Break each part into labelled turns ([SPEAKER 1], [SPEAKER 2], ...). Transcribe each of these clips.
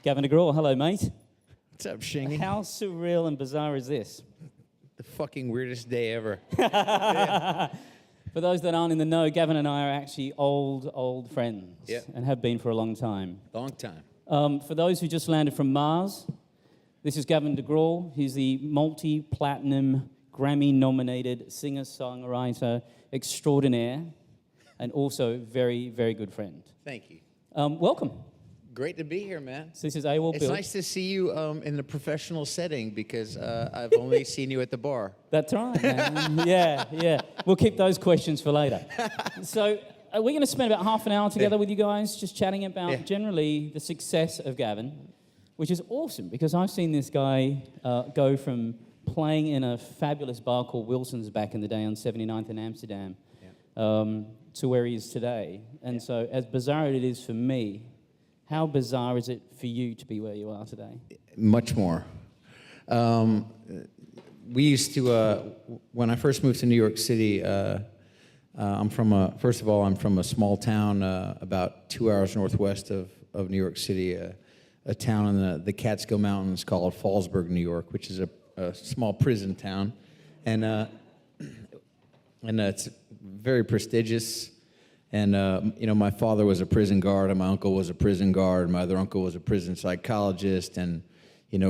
[SPEAKER 1] Gavin DeGraw, hello, mate.
[SPEAKER 2] What's up, Shingy?
[SPEAKER 1] How surreal and bizarre is this?
[SPEAKER 2] The fucking weirdest day ever.
[SPEAKER 1] For those that aren't in the know, Gavin and I are actually old friends.
[SPEAKER 2] Yep.
[SPEAKER 1] And have been for a long time.
[SPEAKER 2] Long time.
[SPEAKER 1] For those who just landed from Mars, this is Gavin DeGraw. He's the multi-platinum, Grammy-nominated singer-songwriter extraordinaire and also very, very good friend.
[SPEAKER 2] Thank you.
[SPEAKER 1] Welcome.
[SPEAKER 2] Great to be here, man.
[SPEAKER 1] So this is AOL Build.
[SPEAKER 2] It's nice to see you in a professional setting because I've only seen you at the bar.
[SPEAKER 1] That's right, man. Yeah. We'll keep those questions for later. So we're going to spend about half an hour together with you guys just chatting about generally the success of Gavin, which is awesome because I've seen this guy go from playing in a fabulous bar called Wilson's back in the day on 79th in Amsterdam to where he is today. And so as bizarre as it is for me, how bizarre is it for you to be where you are today?
[SPEAKER 2] Much more. We used to, when I first moved to New York City, first of all, I'm from a small town about 2 hours northwest of New York City, a town in the Catskill Mountains called Fallsburg, New York, which is a small prison town. And it's very prestigious. And, my father was a prison guard, and my uncle was a prison guard, and my other uncle was a prison psychologist. And,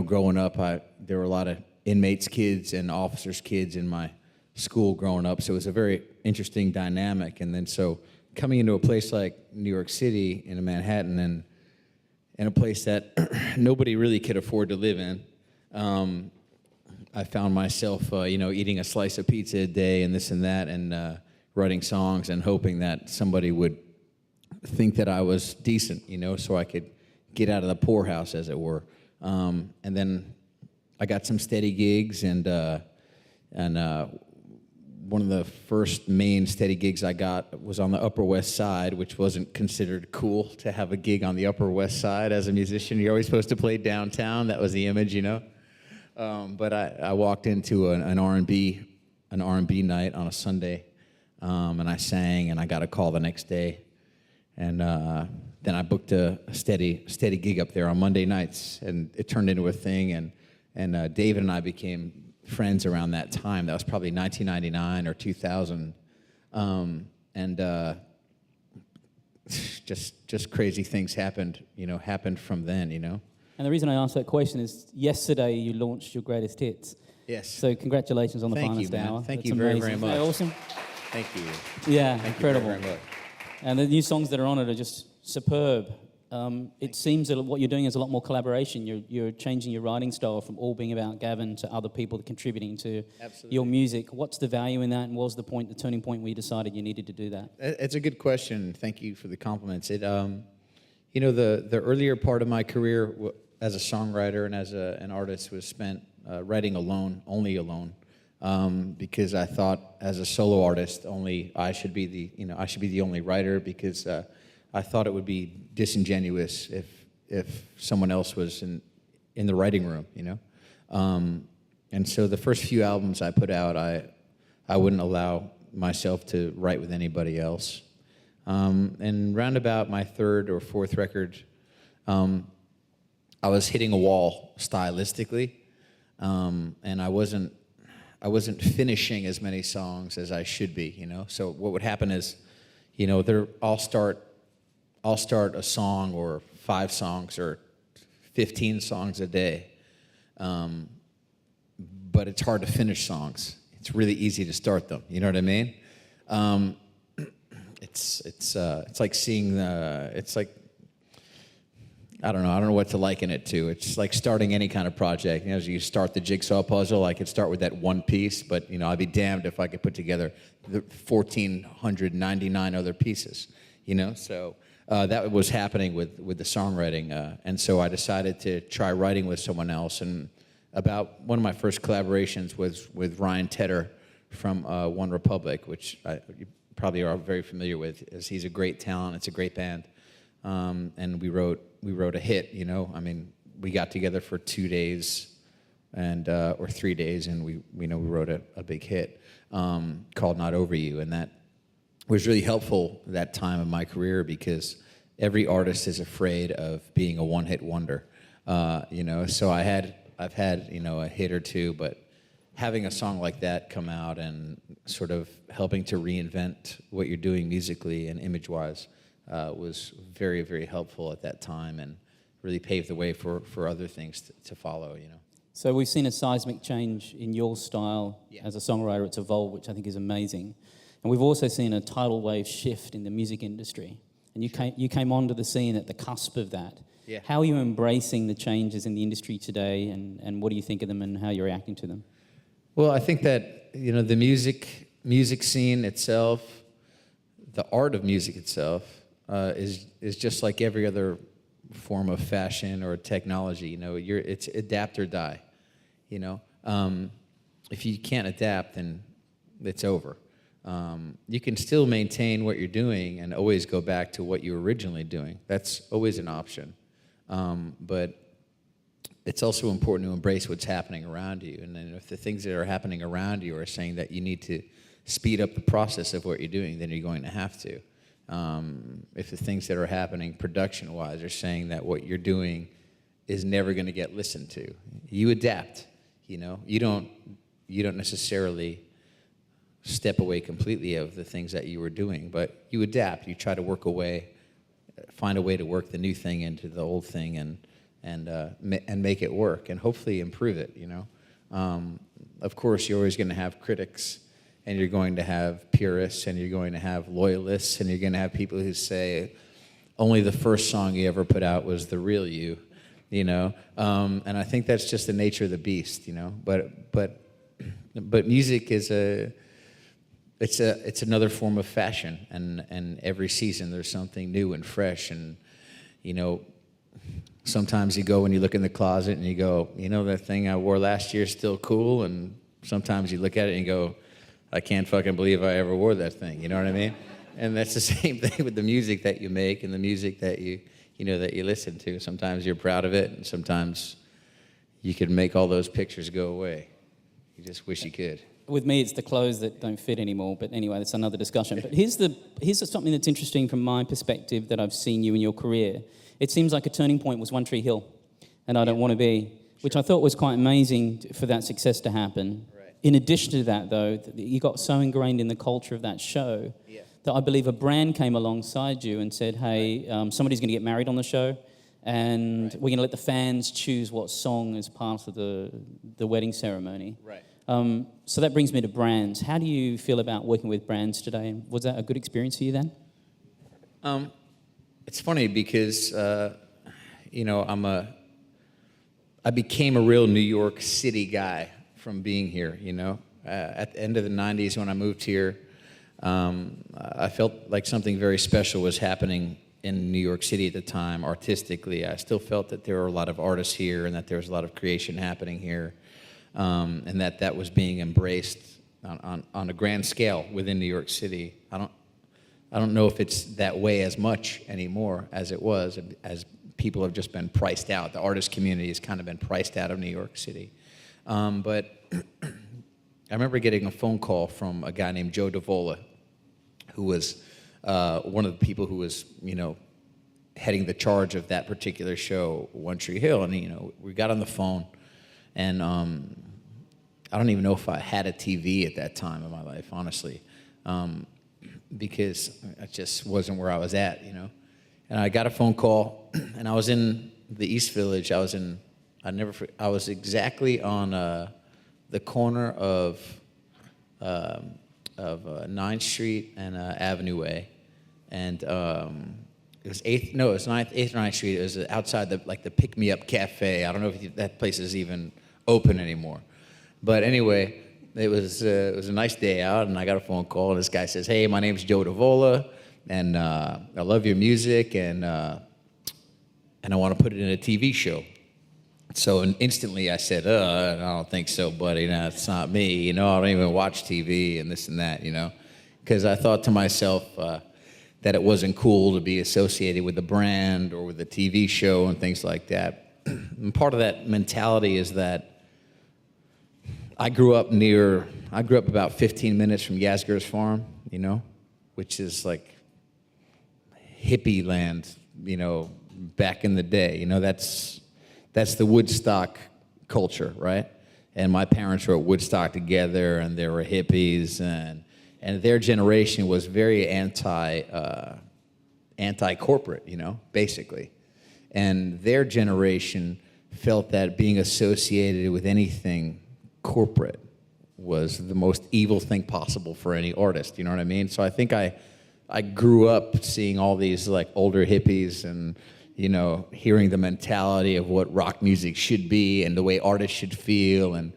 [SPEAKER 2] growing up, there were a lot of inmates' kids and officers' kids in my school growing up. So it was a very interesting dynamic. And then so coming into a place like New York City, in Manhattan, and in a place that nobody really could afford to live in, I found myself, eating a slice of pizza a day and this and that, and writing songs and hoping that somebody would think that I was decent, so I could get out of the poorhouse, as it were. And then I got some steady gigs, and one of the first main steady gigs I got was on the Upper West Side, which wasn't considered cool to have a gig on the Upper West Side as a musician. You're always supposed to play downtown. That was the image, But I walked into an R&B night on a Sunday. And I sang, and I got a call the next day, and then I booked a steady gig up there on Monday nights, and it turned into a thing. And David and I became friends around that time. That was probably 1999 or 2000, and just crazy things happened from then.
[SPEAKER 1] And the reason I asked that question is yesterday you launched your greatest hits.
[SPEAKER 2] Yes.
[SPEAKER 1] So congratulations on the finest hour.
[SPEAKER 2] Thank
[SPEAKER 1] That's
[SPEAKER 2] you very,
[SPEAKER 1] amazing.
[SPEAKER 2] very much.
[SPEAKER 1] Isn't that awesome?
[SPEAKER 2] Thank you.
[SPEAKER 1] Yeah,
[SPEAKER 2] Thank
[SPEAKER 1] incredible.
[SPEAKER 2] you very, very much.
[SPEAKER 1] And the new songs that are on it are just superb. It seems that what you're doing is a lot more collaboration. You're changing your writing style from all being about Gavin to other people contributing to your music. What's the value in that, and what was the turning point where you decided you needed to do that?
[SPEAKER 2] It's a good question. Thank you for the compliments. The earlier part of my career as a songwriter and as an artist was spent writing alone, only alone. Because I thought, as a solo artist, only I should be the only writer, because I thought it would be disingenuous if someone else was in the writing room, And so the first few albums I put out, I wouldn't allow myself to write with anybody else. And round about my third or fourth record, I was hitting a wall stylistically, and I wasn't finishing as many songs as I should be, So what would happen is, I'll start a song or 5 songs or 15 songs a day, but it's hard to finish songs. It's really easy to start them. You know what I mean? It's like seeing it's like, I don't know what to liken it to. It's like starting any kind of project. As you start the jigsaw puzzle, I could start with that one piece, but I'd be damned if I could put together the 1,499 other pieces. So that was happening with the songwriting, and so I decided to try writing with someone else. And about one of my first collaborations was with Ryan Tedder from One Republic, which you probably are very familiar with, as he's a great talent. It's a great band, and we wrote a hit. We got together for 2 days, or 3 days, and we wrote a big hit called "Not Over You," and that was really helpful at that time of my career, because every artist is afraid of being a one-hit wonder. So I've had a hit or two, but having a song like that come out and sort of helping to reinvent what you're doing musically and image-wise was very, very helpful at that time, and really paved the way for other things to follow.
[SPEAKER 1] So we've seen a seismic change in your style as a songwriter. It's evolved, which I think is amazing. And we've also seen a tidal wave shift in the music industry. And you came onto the scene at the cusp of that.
[SPEAKER 2] Yeah.
[SPEAKER 1] How are you embracing the changes in the industry today, and what do you think of them and how you're reacting to them?
[SPEAKER 2] Well, I think that the music scene itself, the art of music itself, is just like every other form of fashion or technology. It's adapt or die. If you can't adapt, then it's over. You can still maintain what you're doing and always go back to what you were originally doing. That's always an option. But it's also important to embrace what's happening around you. And then if the things that are happening around you are saying that you need to speed up the process of what you're doing, then you're going to have to. If the things that are happening production-wise are saying that what you're doing is never going to get listened to, you adapt. You don't necessarily step away completely of the things that you were doing, but you adapt. You try to find a way to work the new thing into the old thing, and make it work, and hopefully improve it. Of course, you're always going to have critics, and you're going to have purists, and you're going to have loyalists, and you're going to have people who say only the first song you ever put out was the real you. And I think that's just the nature of the beast. But music is it's another form of fashion, and every season there's something new and fresh, and sometimes you go and you look in the closet and you go, that thing I wore last year is still cool, and sometimes you look at it and you go, I can't fucking believe I ever wore that thing. You know what I mean? And that's the same thing with the music that you make and the music that you listen to. Sometimes you're proud of it, and sometimes you could make all those pictures go away. You just wish you could.
[SPEAKER 1] With me, it's the clothes that don't fit anymore. But anyway, that's another discussion. But here's something that's interesting from my perspective that I've seen you in your career. It seems like a turning point was One Tree Hill, and I Don't Want to Be, which I thought was quite amazing for that success to happen. Right. In addition to that, though, you got so ingrained in the culture of that show that I believe a brand came alongside you and said, hey, somebody's going to get married on the show, and we're going to let the fans choose what song is part of the wedding ceremony. Right. So that brings me to brands. How do you feel about working with brands today? Was that a good experience for you then?
[SPEAKER 2] It's funny because, I became a real New York City guy from being here, At the end of the 90s when I moved here, I felt like something very special was happening in New York City at the time, artistically. I still felt that there were a lot of artists here and that there was a lot of creation happening here. And that was being embraced on a grand scale within New York City. I don't know if it's that way as much anymore as it was, as people have just been priced out. The artist community has kind of been priced out of New York City. But I remember getting a phone call from a guy named Joe Davola, who was one of the people who was, heading the charge of that particular show, One Tree Hill. And, we got on the phone. And I don't even know if I had a TV at that time in my life, honestly, because it just wasn't where I was at, And I got a phone call, and I was in the East Village. I was exactly on the corner of 9th Street and Avenue Way, and it was 9th or 9th Street. It was outside the Pick Me Up Cafe. I don't know if that place is even open anymore. But anyway, it was a nice day out, and I got a phone call, and this guy says, hey, my name's Joe Davola, and I love your music, and I want to put it in a TV show. So instantly I said, I don't think so, buddy. No, it's not me. I don't even watch TV and this and that, because I thought to myself that it wasn't cool to be associated with the brand or with the TV show and things like that. And part of that mentality is that I grew up about 15 minutes from Yasgur's Farm, which is like hippie land, back in the day. That's the Woodstock culture, right? And my parents were at Woodstock together, and they were hippies, and their generation was very anti-corporate, basically. And their generation felt that being associated with anything corporate was the most evil thing possible for any artist, you know what I mean? So I think I grew up seeing all these like older hippies and, hearing the mentality of what rock music should be and the way artists should feel and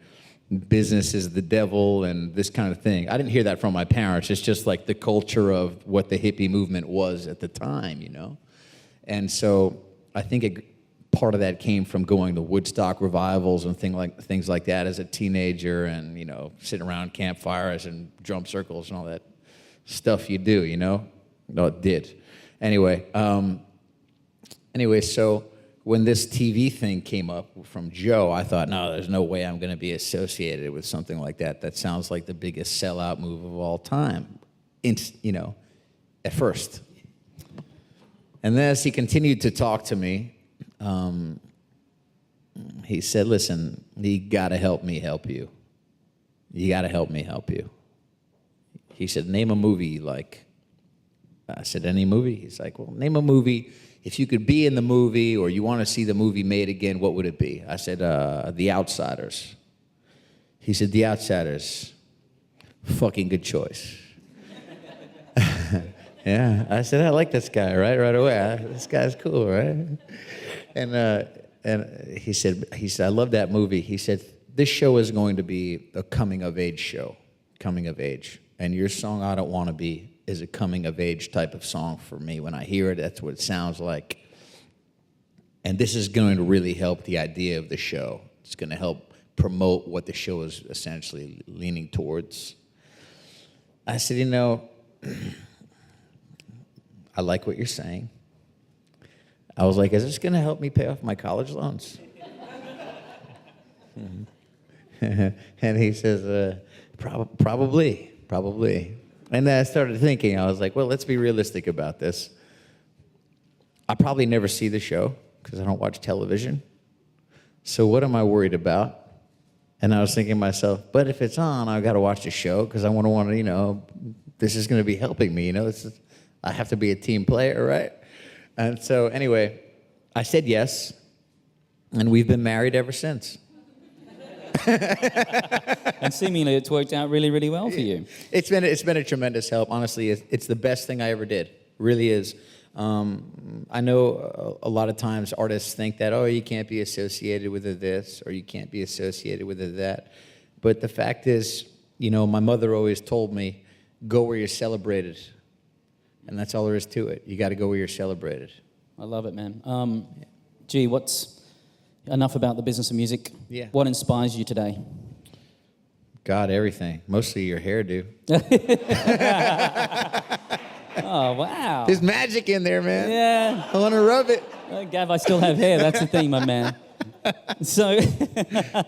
[SPEAKER 2] business is the devil and this kind of thing. I didn't hear that from my parents. It's just like the culture of what the hippie movement was at the time, And so I think part of that came from going to Woodstock revivals and things like that as a teenager and, sitting around campfires and drum circles and all that stuff you do, No, it did. Anyway, so when this TV thing came up from Joe, I thought, no, there's no way I'm going to be associated with something like that. That sounds like the biggest sellout move of all time, at first. And then as he continued to talk to me, he said, listen, you got to help me help you. You got to help me help you. He said, name a movie you like. I said, any movie? He's like, well, name a movie. If you could be in the movie or you want to see the movie made again, what would it be? I said, The Outsiders. He said, The Outsiders. Fucking good choice. Yeah, I said, I like this guy, right away. This guy's cool, right? And he said, I love that movie. He said, this show is going to be a coming-of-age show, coming of age. And your song, I Don't Want to Be, is a coming-of-age type of song for me. When I hear it, that's what it sounds like. And this is going to really help the idea of the show. It's going to help promote what the show is essentially leaning towards. I said, I like what you're saying. I was like, is this going to help me pay off my college loans? And he says, probably. And then I started thinking, I was like, well, let's be realistic about this. I probably never see the show because I don't watch television. So what am I worried about? And I was thinking to myself, but if it's on, I've got to watch the show because I want to, this is going to be helping me, I have to be a team player, right? And so anyway, I said yes, and we've been married ever since.
[SPEAKER 1] And seemingly it's worked out really, really well for you.
[SPEAKER 2] It's been a tremendous help. Honestly, it's the best thing I ever did. It really is. I know a lot of times artists think that, you can't be associated with this or you can't be associated with that. But the fact is, my mother always told me, go where you're celebrated. And that's all there is to it. You got to go where you're celebrated.
[SPEAKER 1] I love it, man. What's enough about the business of music?
[SPEAKER 2] Yeah.
[SPEAKER 1] What inspires you today?
[SPEAKER 2] God, everything. Mostly your hairdo.
[SPEAKER 1] Oh, wow.
[SPEAKER 2] There's magic in there, man.
[SPEAKER 1] Yeah.
[SPEAKER 2] I want to rub it.
[SPEAKER 1] Gav, I still have hair. That's the thing, my man. So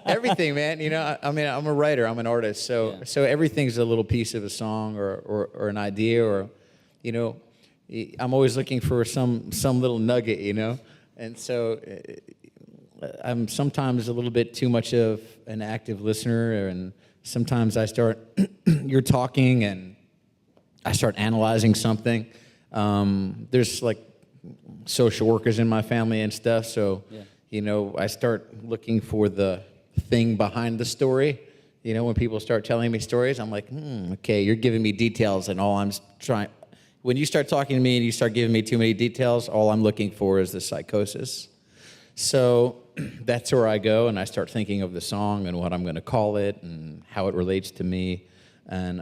[SPEAKER 2] everything, man. I'm a writer. I'm an artist. So everything's a little piece of a song or an idea or, I'm always looking for some little nugget, And so I'm sometimes a little bit too much of an active listener, and sometimes you're talking and I start analyzing something. There's like social workers in my family and stuff, so, I start looking for the thing behind the story. When people start telling me stories, I'm like, okay, you're giving me details, and all I'm trying... When you start talking to me and you start giving me too many details, all I'm looking for is the psychosis. So that's where I go, and I start thinking of the song and what I'm going to call it and how it relates to me, and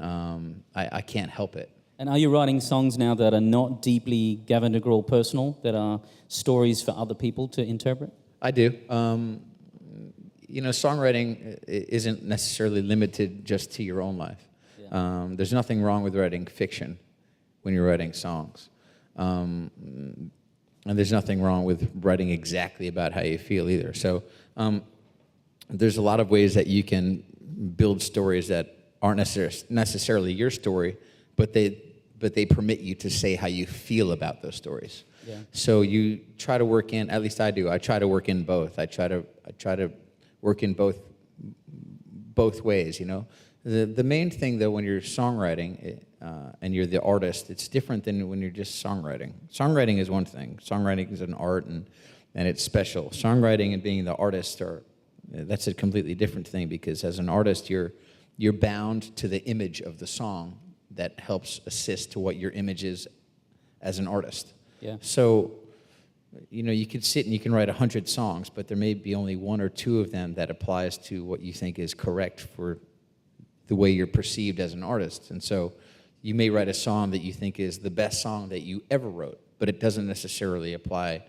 [SPEAKER 2] I can't help it.
[SPEAKER 1] And are you writing songs now that are not deeply Gavin DeGraw personal, that are stories for other people to interpret?
[SPEAKER 2] I do. Songwriting isn't necessarily limited just to your own life. Yeah. There's nothing wrong with writing fiction when you're writing songs. And there's nothing wrong with writing exactly about how you feel either. So there's a lot of ways that you can build stories that aren't necessarily your story, but they permit you to say how you feel about those stories.
[SPEAKER 1] Yeah.
[SPEAKER 2] So you try to work in, at least I do, I try to work in both. I try to work in both ways, you know. The main thing, though, when you're songwriting and you're the artist, it's different than when you're just songwriting. Songwriting is one thing. Songwriting is an art, and it's special. Songwriting and being the artist that's a completely different thing, because as an artist, you're bound to the image of the song that helps assist to what your image is as an artist.
[SPEAKER 1] Yeah.
[SPEAKER 2] So, you know, you could sit and you can write 100 songs, but there may be only one or two of them that applies to what you think is correct for the way you're perceived as an artist. And so you may write a song that you think is the best song that you ever wrote, but it doesn't necessarily apply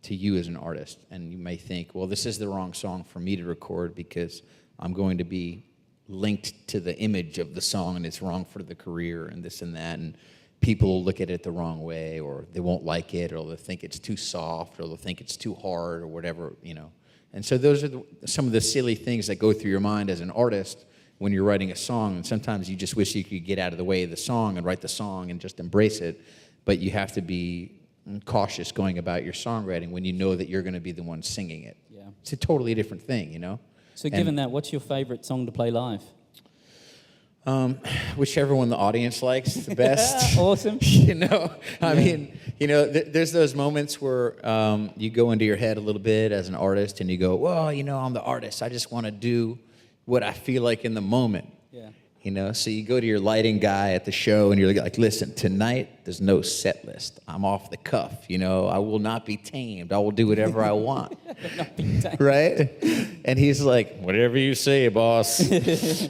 [SPEAKER 2] to you as an artist. And you may think, well, this is the wrong song for me to record because I'm going to be linked to the image of the song, and it's wrong for the career and this and that, and people will look at it the wrong way, or they won't like it, or they'll think it's too soft, or they'll think it's too hard, or whatever, you know. And so those are some of the silly things that go through your mind as an artist when you're writing a song. And sometimes you just wish you could get out of the way of the song and write the song and just embrace it, but you have to be cautious going about your songwriting when you know that you're going to be the one singing it.
[SPEAKER 1] Yeah.
[SPEAKER 2] It's a totally different thing, you know.
[SPEAKER 1] So given that, what's your favorite song to play live?
[SPEAKER 2] Whichever one the audience likes the best.
[SPEAKER 1] Awesome.
[SPEAKER 2] You know, I mean, you know, there's those moments where you go into your head a little bit as an artist, and you go, well, you know, I'm the artist. I just want to do what I feel like in the moment.
[SPEAKER 1] Yeah.
[SPEAKER 2] You know, so you go to your lighting guy at the show, and you're like, listen, tonight there's no set list. I'm off the cuff, you know. I will not be tamed. I will do whatever I want.
[SPEAKER 1] Not being tamed.
[SPEAKER 2] Right? And he's like, whatever you say, boss.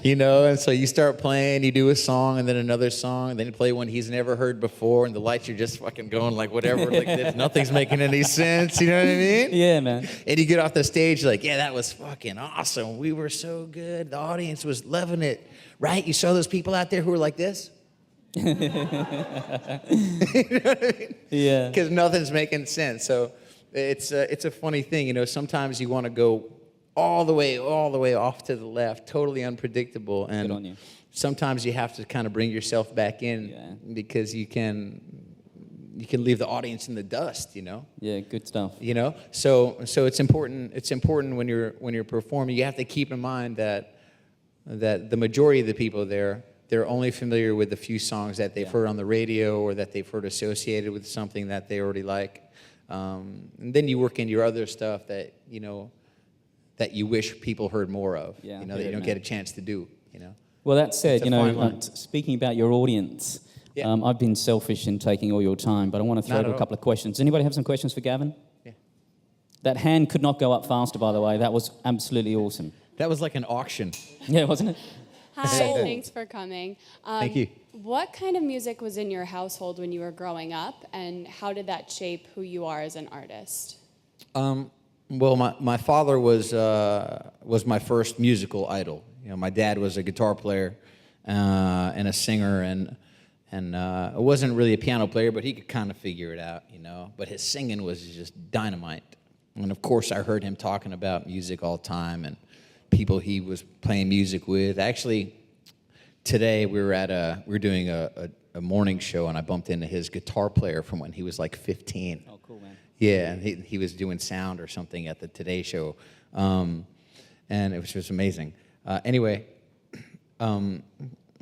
[SPEAKER 2] You know, and so you start playing, you do a song, and then another song, and then you play one he's never heard before, and the lights are just fucking going like whatever, like this. Nothing's making any sense, you know what I mean?
[SPEAKER 1] Yeah, man.
[SPEAKER 2] And you get off the stage like, yeah, that was fucking awesome. We were so good. The audience was loving it. Right? You saw those people out there who were like this? You know what I mean?
[SPEAKER 1] Yeah.
[SPEAKER 2] Because nothing's making sense. So it's a funny thing. You know, sometimes you want to go all the way off to the left, totally unpredictable. And
[SPEAKER 1] Good on you.
[SPEAKER 2] sometimes you have to kind of bring yourself back in because you can leave the audience in the dust, you know?
[SPEAKER 1] Yeah, good stuff.
[SPEAKER 2] You know? So it's important when you're performing. You have to keep in mind that the majority of the people there, they're only familiar with the few songs that they've heard on the radio or that they've heard associated with something that they already like. And then you work in your other stuff that, you know, that you wish people heard more of,
[SPEAKER 1] Yeah,
[SPEAKER 2] you know, that you don't get a chance to do, you know.
[SPEAKER 1] Well, that said,
[SPEAKER 2] It's a
[SPEAKER 1] you
[SPEAKER 2] fine
[SPEAKER 1] know,
[SPEAKER 2] line.
[SPEAKER 1] speaking about your audience, I've been selfish in taking all your time, but I want to throw
[SPEAKER 2] Not
[SPEAKER 1] to
[SPEAKER 2] at
[SPEAKER 1] a
[SPEAKER 2] all.
[SPEAKER 1] couple of questions. Anybody have some questions for Gavin?
[SPEAKER 2] Yeah.
[SPEAKER 1] That hand could not go up faster, by the way. That was absolutely awesome.
[SPEAKER 2] That was like an auction.
[SPEAKER 1] Yeah, wasn't it?
[SPEAKER 3] Hi, thanks for coming.
[SPEAKER 2] Thank you.
[SPEAKER 3] What kind of music was in your household when you were growing up, and how did that shape who you are as an artist?
[SPEAKER 2] Well, my father was my first musical idol. You know, my dad was a guitar player and a singer, and it wasn't really a piano player, but he could kind of figure it out, you know. But his singing was just dynamite. And of course, I heard him talking about music all the time and people he was playing music with. Actually, today we were doing a morning show, and I bumped into his guitar player from when he was like 15.
[SPEAKER 1] Oh, cool, man.
[SPEAKER 2] Yeah, and he was doing sound or something at the Today Show, and it was just amazing. Anyway,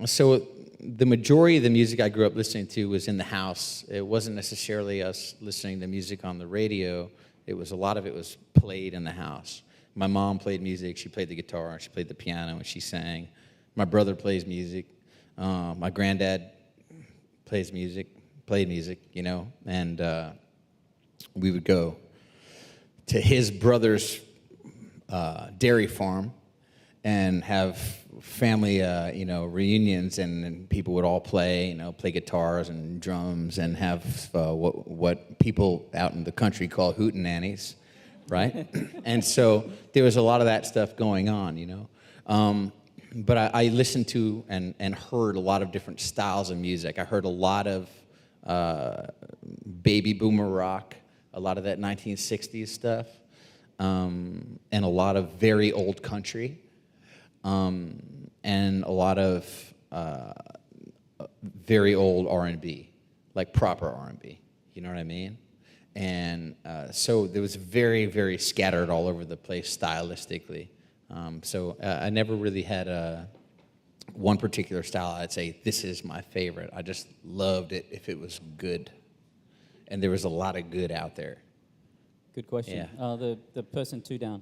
[SPEAKER 2] so the majority of the music I grew up listening to was in the house. It wasn't necessarily us listening to music on the radio. A lot of it was played in the house. My mom played music. She played the guitar. She played the piano, and she sang. My brother plays music. My granddad played music, you know, and we would go to his brother's dairy farm and have family, you know, reunions, and people would all play, you know, play guitars and drums and have what people out in the country call hootenannies, right? And so there was a lot of that stuff going on, you know. But I listened to and heard a lot of different styles of music. I heard a lot of baby boomer rock, a lot of that 1960s stuff, and a lot of very old country, and a lot of very old R&B, like proper R&B. You know what I mean? And so there was very, very scattered all over the place stylistically. So I never really had one particular style I'd say, this is my favorite. I just loved it if it was good. And there was a lot of good out there.
[SPEAKER 1] Good question. Yeah. The person 2 down.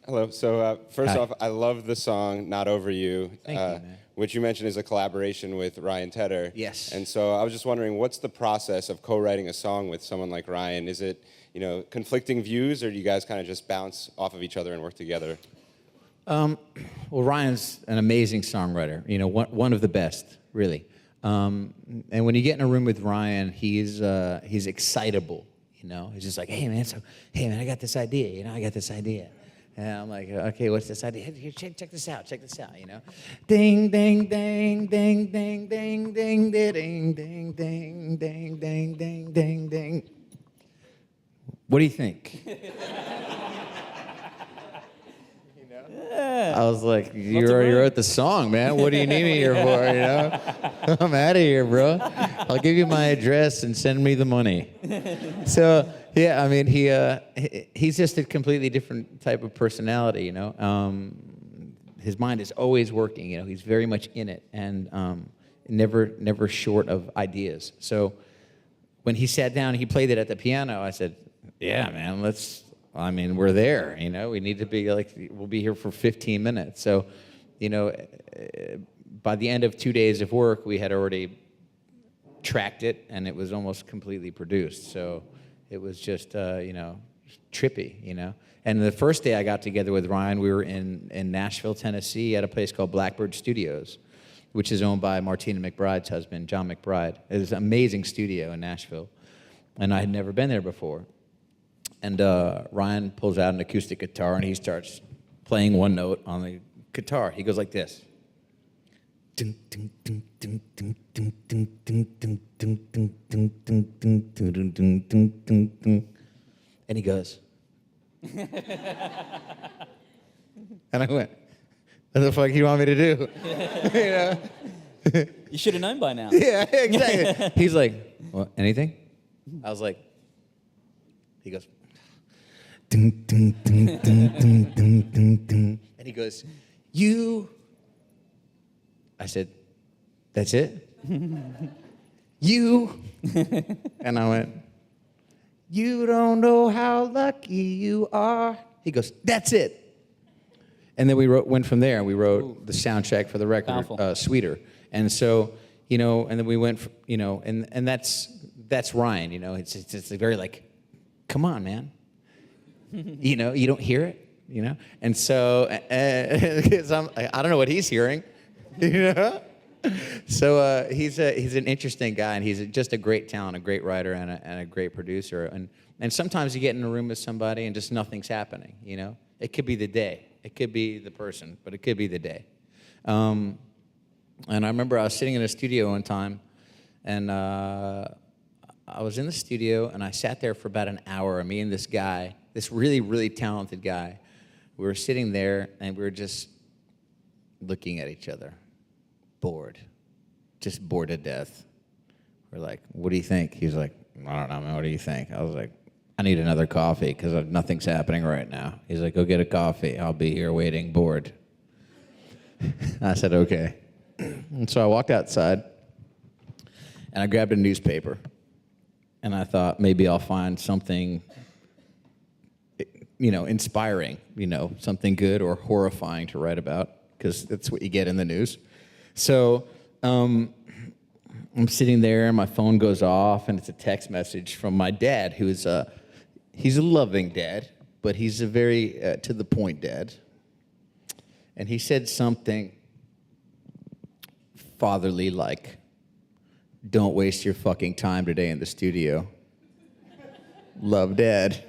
[SPEAKER 4] Hello. So first
[SPEAKER 2] Hi.
[SPEAKER 4] off, I love the song "Not Over You,"
[SPEAKER 2] Thank you, man.
[SPEAKER 4] which you mentioned is a collaboration with Ryan Tedder.
[SPEAKER 2] Yes.
[SPEAKER 4] And so I was just wondering, what's the process of co-writing a song with someone like Ryan? Is it, conflicting views, or do you guys kind of just bounce off of each other and work together?
[SPEAKER 2] Well, Ryan's an amazing songwriter. One of the best, really. And when you get in a room with Ryan, he's excitable. He's just like, hey man, I got this idea. I got this idea. And I'm like, okay, what's this idea? Here, check this out. Ding, ding, ding, ding, ding, ding, ding, ding, ding, ding, ding, ding, ding, ding, ding. What do you think? I was like, you already wrote the song, man. What do you need me here for, I'm out of here, bro. I'll give you my address and send me the money. So, yeah, I mean, he's just a completely different type of personality, His mind is always working, he's very much in it and never short of ideas. So when he sat down, he played it at the piano, I said, yeah, man, we're there, we need to be we'll be here for 15 minutes. So, by the end of 2 days of work, we had already tracked it and it was almost completely produced. So it was just, trippy, And the first day I got together with Ryan, we were in Nashville, Tennessee at a place called Blackbird Studios, which is owned by Martina McBride's husband, John McBride. It is an amazing studio in Nashville. And I had never been there before. And Ryan pulls out an acoustic guitar and he starts playing one note on the guitar. He goes like this. And he goes. And I went, what the fuck do you want me to do?
[SPEAKER 1] You should have known by now.
[SPEAKER 2] Yeah, exactly. He's like, what, anything? I was like, he goes, dun, dun, dun, dun, dun, dun, dun, dun. And he goes, you. I said, that's it? You. And I went, you don't know how lucky you are. He goes, that's it. And then we went from there, and we wrote the soundtrack for the record, Sweeter. And so, and then we went, and that's Ryan, it's very like, come on, man. You don't hear it, And so, I don't know what he's hearing, So he's an interesting guy, and he's just a great talent, a great writer, and a great producer. And sometimes you get in a room with somebody and just nothing's happening, It could be the day. It could be the person, but it could be the day. And I remember I was sitting in a studio one time, and I was in the studio, and I sat there for about an hour. Me and this guy, this really, really talented guy, we were sitting there, and we were just looking at each other, bored, just bored to death. We're like, what do you think? He's like, I don't know, man, what do you think? I was like, I need another coffee because nothing's happening right now. He's like, go get a coffee. I'll be here waiting, bored. I said, okay. And so I walked outside, and I grabbed a newspaper, and I thought maybe I'll find something, inspiring, something good or horrifying to write about, because that's what you get in the news. So I'm sitting there, and my phone goes off, and it's a text message from my dad, who's he's a loving dad, but he's a very to-the-point dad. And he said something fatherly like, don't waste your fucking time today in the studio. Love, Dad.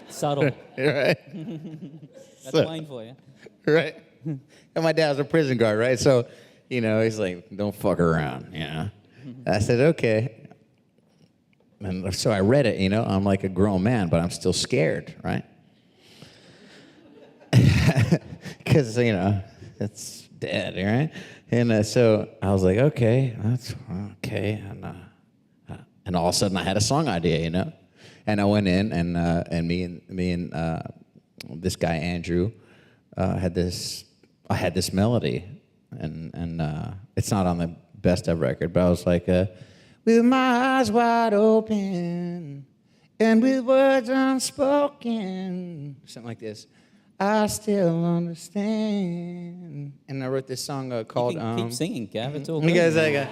[SPEAKER 1] Subtle.
[SPEAKER 2] Right?
[SPEAKER 1] That's Wayne for you.
[SPEAKER 2] Right? And my dad's a prison guard, right? So, he's like, don't fuck around, I said, okay. And so I read it, I'm like a grown man, but I'm still scared, right? Because, it's Dad, right? And so I was like, okay, that's okay. And all of a sudden I had a song idea, And I went in, and me and this guy Andrew had this melody, and it's not on the best of record, but I was like, with my eyes wide open and with words unspoken, something like this. I still understand. And I wrote this song called.
[SPEAKER 1] You can keep singing, Gav. It's all
[SPEAKER 2] It
[SPEAKER 1] good.
[SPEAKER 2] goes like,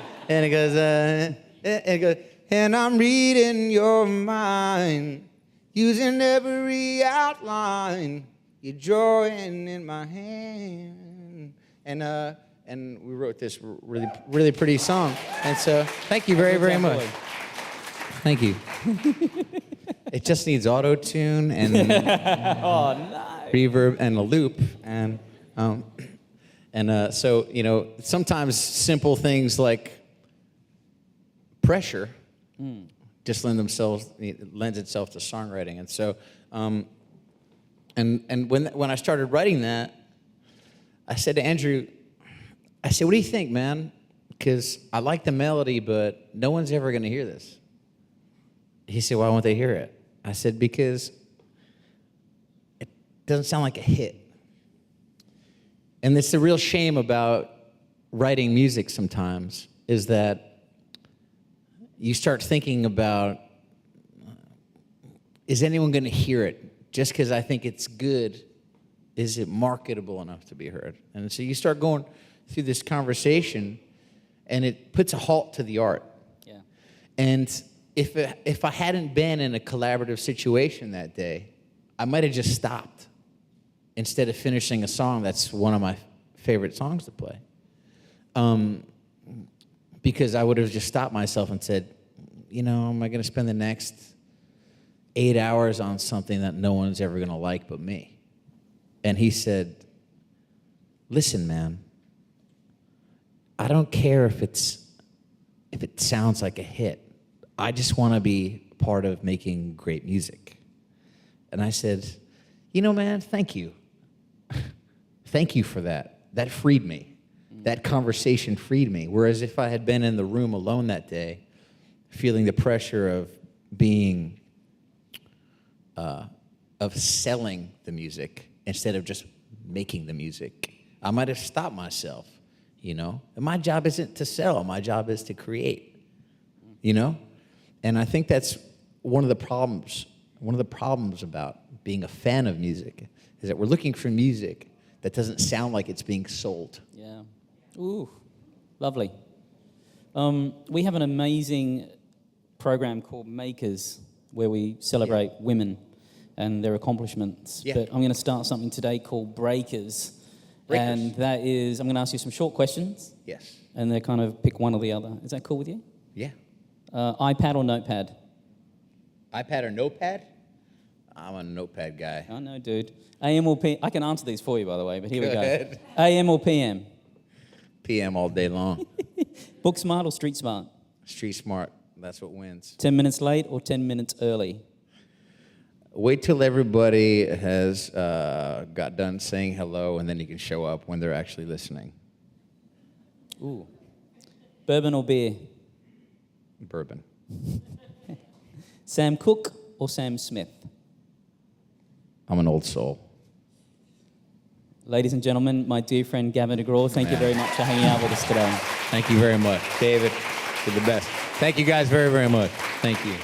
[SPEAKER 2] it goes, and I'm reading your mind, using every outline, you're drawing in my hand. And we wrote this really pretty song. And so, thank you very much. Thank you. It just needs auto-tune and reverb and a loop. And so, sometimes simple things like pressure just lends itself to songwriting. And so, and when I started writing that, I said to Andrew, I said, what do you think, man? Because I like the melody, but no one's ever going to hear this. He said, why won't they hear it? I said, because it doesn't sound like a hit. And it's the real shame about writing music sometimes, is that you start thinking about, is anyone going to hear it? Just because I think it's good, is it marketable enough to be heard? And so you start going through this conversation, and it puts a halt to the art.
[SPEAKER 1] Yeah.
[SPEAKER 2] And if I hadn't been in a collaborative situation that day, I might have just stopped instead of finishing a song that's one of my favorite songs to play. Because I would have just stopped myself and said, am I going to spend the next 8 hours on something that no one's ever going to like but me? And he said, listen, man, I don't care if it sounds like a hit. I just want to be part of making great music. And I said, man, thank you. Thank you for that. That freed me. That conversation freed me. Whereas if I had been in the room alone that day, feeling the pressure of being, of selling the music instead of just making the music, I might have stopped myself, And my job isn't to sell. My job is to create, And I think that's one of the problems about being a fan of music, is that we're looking for music that doesn't sound like it's being sold.
[SPEAKER 1] Yeah. Ooh, lovely. We have an amazing program called Makers, where we celebrate women and their accomplishments.
[SPEAKER 2] Yeah.
[SPEAKER 1] But I'm going to start something today called Breakers. And that is, I'm going to ask you some short questions.
[SPEAKER 2] Yes.
[SPEAKER 1] And they kind of pick one or the other. Is that cool with you?
[SPEAKER 2] Yeah.
[SPEAKER 1] iPad or notepad?
[SPEAKER 2] iPad or notepad? I'm a notepad guy.
[SPEAKER 1] I know, dude. AM or PM? I can answer these for you, by the way, but here we go.
[SPEAKER 2] Go ahead.
[SPEAKER 1] AM or PM?
[SPEAKER 2] PM all day long.
[SPEAKER 1] Book smart or street smart?
[SPEAKER 2] Street smart. That's what wins.
[SPEAKER 1] 10 minutes late or 10 minutes early?
[SPEAKER 2] Wait till everybody has got done saying hello, and then you can show up when they're actually listening.
[SPEAKER 1] Ooh. Bourbon or beer?
[SPEAKER 2] Bourbon.
[SPEAKER 1] Sam Cooke or Sam Smith?
[SPEAKER 2] I'm an old soul.
[SPEAKER 1] Ladies and gentlemen, my dear friend Gavin DeGraw, thank you very much for hanging out with us today.
[SPEAKER 2] Thank you very much. David, you're the best. Thank you guys very much. Thank you.